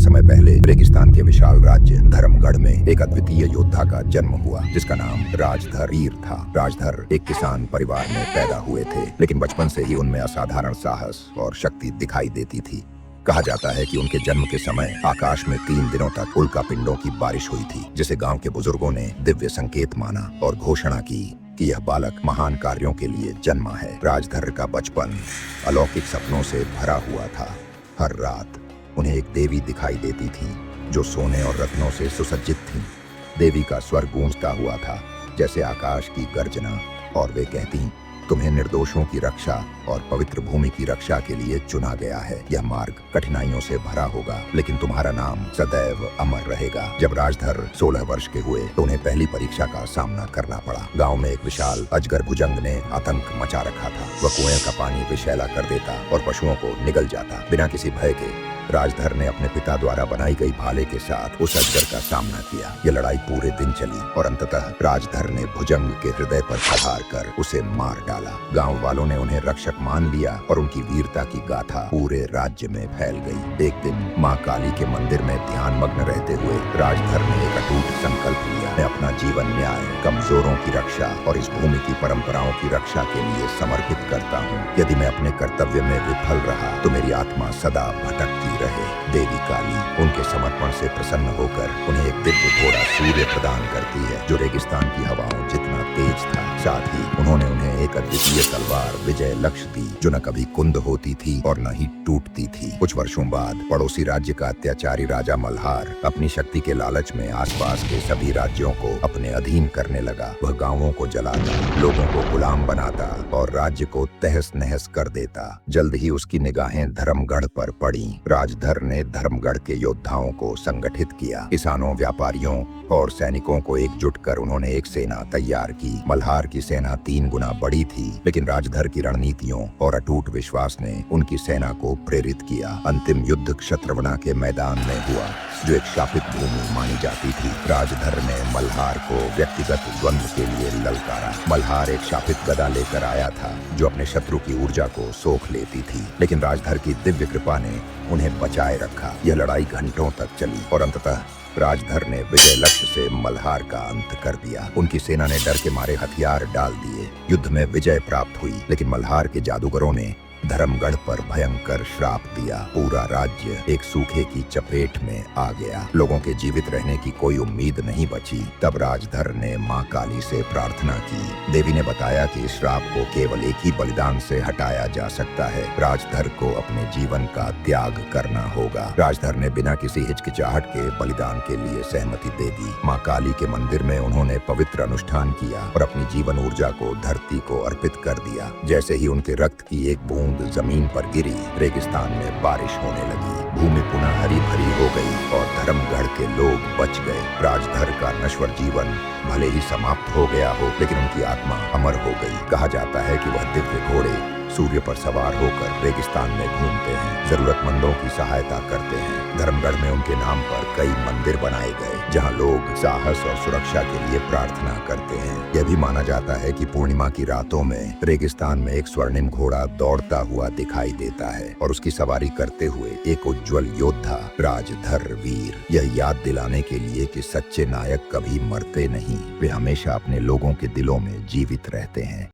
समय पहले रेगिस्तान के विशाल राज्य धर्मगढ़ में एक अद्वितीय योद्धा का जन्म हुआ जिसका नाम राजधर वीर था। राजधर एक किसान परिवार में पैदा हुए थे, लेकिन बचपन से ही उनमें असाधारण साहस और शक्ति दिखाई देती थी। कहा जाता है कि उनके जन्म के समय आकाश में 3 दिनों तक उल्का पिंडों की बारिश हुई थी, जिसे गांव के बुजुर्गों ने दिव्य संकेत माना और घोषणा की कि यह बालक महान कार्यों के लिए जन्मा है। राजधर का बचपन अलौकिक सपनों से भरा हुआ था। हर रात उन्हें एक देवी दिखाई देती थी जो सोने और रत्नों से सुसज्जित थी। देवी का स्वर गूंजता हुआ था जैसे आकाश की गर्जना, और वे कहती, तुम्हें निर्दोषों की रक्षा और पवित्र भूमि की रक्षा के लिए चुना गया है। यह मार्ग कठिनाइयों से भरा होगा, लेकिन तुम्हारा नाम सदैव अमर रहेगा। जब राजधर 16 वर्ष के हुए तो उन्हें पहली परीक्षा का सामना करना पड़ा। गांव में एक विशाल अजगर भुजंग ने आतंक मचा रखा था। वह कुएं का पानी विषैला कर देता और पशुओं को निगल जाता। बिना किसी भय के राजधर ने अपने पिता द्वारा बनाई गई भाले के साथ उस अजगर का सामना किया। यह लड़ाई पूरे दिन चली और अंततः राजधर ने भुजंग के हृदय पर प्रहार कर उसे मार डाला। गांव वालों ने उन्हें रक्षक मान लिया और उनकी वीरता की गाथा पूरे राज्य में फैल गई। एक दिन माँ काली के मंदिर में ध्यान मग्न रहते हुए राजधर ने एक अटूट संकल्प लिया। मैं अपना जीवन न्याय, कमजोरों की रक्षा और इस भूमि की परंपराओं की रक्षा के लिए समर्पित करता हूँ। यदि मैं अपने कर्तव्य में विफल रहा तो मेरी आत्मा सदा भटकती रहे। देवी काली उनके समर्पण से प्रसन्न होकर उन्हें एक दिव्य घोड़ा सूर्य प्रदान करती है जो रेगिस्तान की हवाओं जितना तेज था। साथ ही उन्होंने उन्हें एक अद्वितीय तलवार विजय लक्ष्य दी जो न कभी कुंद होती थी और न ही टूटती थी। कुछ वर्षों बाद पड़ोसी राज्य का अत्याचारी राजा मल्हार अपनी शक्ति के लालच में आसपास के सभी राज्यों को अपने अधीन करने लगा। वह गांवों को जलाता, लोगों को गुलाम बनाता और राज्य को तहस नहस कर देता। जल्द ही उसकी निगाहें धर्मगढ़ पर पड़ी। राजधर ने धर्मगढ़ के योद्धाओं को संगठित किया। किसानों, व्यापारियों और सैनिकों को एकजुट कर उन्होंने एक सेना तैयार की। मल्हार की सेना 3 गुना बड़ी थी, लेकिन राजधर की रणनीतियों और अटूट विश्वास ने उनकी सेना को प्रेरित किया। अंतिम युद्ध क्षत्रवना के मैदान में हुआ, जो एक शापित भूमि मानी जाती थी। राजधर ने मल्हार को व्यक्तिगत द्वंद्व के लिए ललकारा। मल्हार एक शापित गदा लेकर आया था जो अपने शत्रु की ऊर्जा को सोख लेती थी, लेकिन राजधर की दिव्य कृपा ने उन्हें बचाए रखा। यह लड़ाई घंटों तक चली और अंततः राजधर ने विजय लक्ष्य से मल्हार का अंत कर दिया। उनकी सेना ने डर के मारे हथियार डाल दिए। युद्ध में विजय प्राप्त हुई, लेकिन मल्हार के जादूगरों ने धर्मगढ़ पर भयंकर श्राप दिया। पूरा राज्य एक सूखे की चपेट में आ गया। लोगों के जीवित रहने की कोई उम्मीद नहीं बची। तब राजधर ने माँ काली से प्रार्थना की। देवी ने बताया कि इस श्राप को केवल एक ही बलिदान से हटाया जा सकता है। राजधर को अपने जीवन का त्याग करना होगा। राजधर ने बिना किसी हिचकिचाहट के बलिदान के लिए सहमति दे दी। माँ काली के मंदिर में उन्होंने पवित्र अनुष्ठान किया और अपनी जीवन ऊर्जा को धरती को अर्पित कर दिया। जैसे ही उनके रक्त की एक बूंद जमीन पर गिरी, रेगिस्तान में बारिश होने लगी। भूमि पुनः हरी भरी हो गई और धर्मगढ़ के लोग बच गए। राजधर का नश्वर जीवन भले ही समाप्त हो गया हो, लेकिन उनकी आत्मा अमर हो गई। कहा जाता है कि वह दिव्य घोड़े सूर्य पर सवार होकर रेगिस्तान में घूमते हैं, जरूरतमंदों की सहायता करते हैं। धर्मगढ़ में उनके नाम पर कई मंदिर बनाए गए जहां लोग साहस और सुरक्षा के लिए प्रार्थना करते हैं। यह भी माना जाता है कि पूर्णिमा की रातों में रेगिस्तान में एक स्वर्णिम घोड़ा दौड़ता हुआ दिखाई देता है और उसकी सवारी करते हुए एक उज्जवल योद्धा राजधर वीर। यह याद दिलाने के लिए कि सच्चे नायक कभी मरते नहीं, वे हमेशा अपने लोगों के दिलों में जीवित रहते हैं।